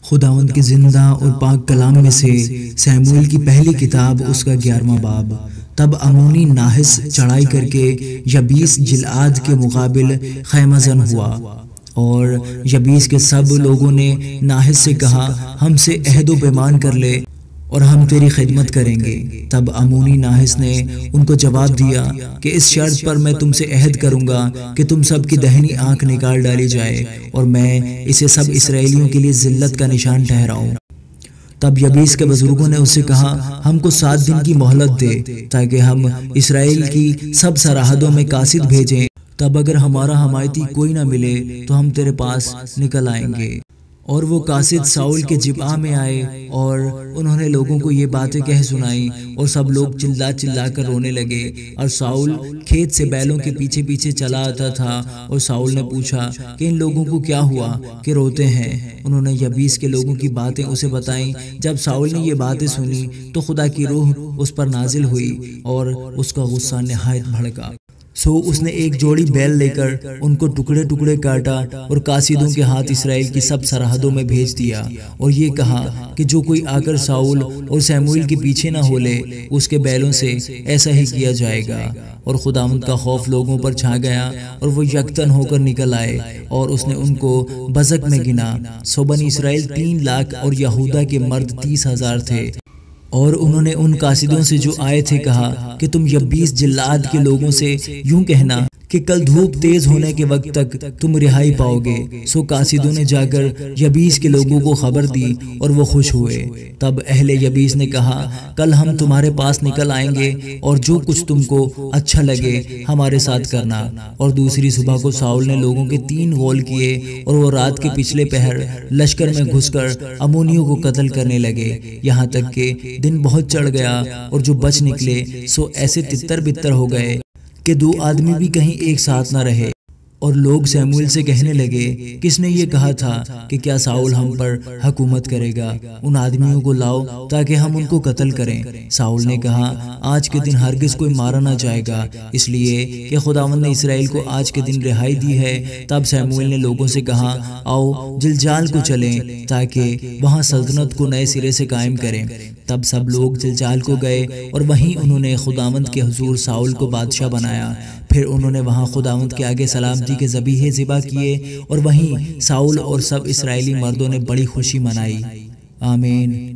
خداوند کے زندہ اور پاک کلام میں سے سیموئیل کی پہلی کتاب اس کا 11واں باب۔ تب امونی ناحس چڑھائی کر کے یبیس جلعاد کے مقابل خیمہ زن ہوا، اور یبیس کے سب لوگوں نے ناحس سے کہا ہم سے عہد و پیمان کر لے اور ہم تیری خدمت کریں گے۔ تب امونی ناحس نے ان کو جواب دیا کہ اس شرط پر میں تم سے عہد کروں گا کہ تم سب کی دہنی آنکھ نکال ڈالی جائے اور میں اسے سب اسرائیلیوں کے لیے ذلت کا نشان ٹھہراؤں۔ تب یبیس کے بزرگوں نے اس سے کہا ہم کو 7 دن کی مہلت دے تاکہ ہم اسرائیل کی سب سرحدوں میں قاصد بھیجیں، تب اگر ہمارا حمایتی کوئی نہ ملے تو ہم تیرے پاس نکل آئیں گے۔ اور وہ قاصد ساؤل کے جبعہ میں آئے اور انہوں نے لوگوں کو یہ باتیں کہہ سنائیں، اور سب لوگ چلا چلا کر رونے لگے۔ اور ساؤل کھیت سے بیلوں کے پیچھے پیچھے چلا آتا تھا، اور ساؤل نے پوچھا کہ ان لوگوں کو کیا ہوا کہ روتے ہیں؟ انہوں نے یبیس کے لوگوں کی باتیں اسے بتائیں۔ جب ساؤل نے یہ باتیں سنی تو خدا کی روح اس پر نازل ہوئی اور اس کا غصہ نہایت بھڑکا۔ سو اس نے ایک جوڑی بیل لے کر ان کو ٹکڑے ٹکڑے کاٹا اور قاصدوں کے ہاتھ اسرائیل کی سب سرحدوں میں بھیج دیا، اور یہ کہا کہ جو کوئی آ کر ساؤل اور سیموئیل کے پیچھے نہ ہو لے اس کے بیلوں سے ایسا ہی کیا جائے گا۔ اور خداوند کا خوف لوگوں پر چھا گیا اور وہ یکتن ہو کر نکل آئے، اور اس نے ان کو بزک میں گنا۔ سو بنی اسرائیل 3 لاکھ اور یہودا کے مرد 30,000 تھے۔ اور انہوں نے ان قاصدوں سے جو آئے تھے کہا کہ تم یبیس جلعاد کے لوگوں سے یوں کہنا کہ کل دھوپ تیز ہونے کے وقت تک تم رہائی پاؤ گے۔ سو قاصدوں نے جا کر یبیس کے لوگوں کو خبر دی اور وہ خوش ہوئے۔ تب اہل یبیس نے کہا کل ہم تمہارے پاس نکل آئیں گے اور جو کچھ تم کو اچھا لگے ہمارے ساتھ کرنا۔ اور دوسری صبح کو ساؤل نے لوگوں کے 3 غول کیے، اور وہ رات کے پچھلے پہر لشکر میں گھس کر امونیوں کو قتل کرنے لگے، یہاں تک کہ دن بہت چڑھ گیا، اور جو بچ نکلے سو ایسے تتر بتر ہو گئے کہ 2 آدمی بھی کہیں ایک ساتھ نہ رہے۔ اور لوگ سیموئیل سے کہنے لگے کس نے یہ کہا تھا کہ کیا ساؤل ہم پر حکومت کرے گا؟ ان آدمیوں کو لاؤ تاکہ ہم ان کو قتل کریں۔ ساؤل نے کہا آج کے دن ہرگز کوئی مارا نہ جائے گا، اس لیے کہ خداوند نے اسرائیل کو آج کے دن رہائی دی ہے۔ تب سیموئیل نے لوگوں سے کہا آؤ جلجال کو چلیں تاکہ وہاں سلطنت کو نئے سرے سے قائم کریں۔ تب سب لوگ جلجال کو گئے، اور وہیں انہوں نے خداوند کے حضور ساؤل کو بادشاہ بنایا۔ پھر انہوں نے وہاں خداوند کے آگے سلامتی کے ذبیحے ذبح کیے، اور وہیں ساؤل اور سب اسرائیلی مردوں نے بڑی خوشی منائی۔ آمین۔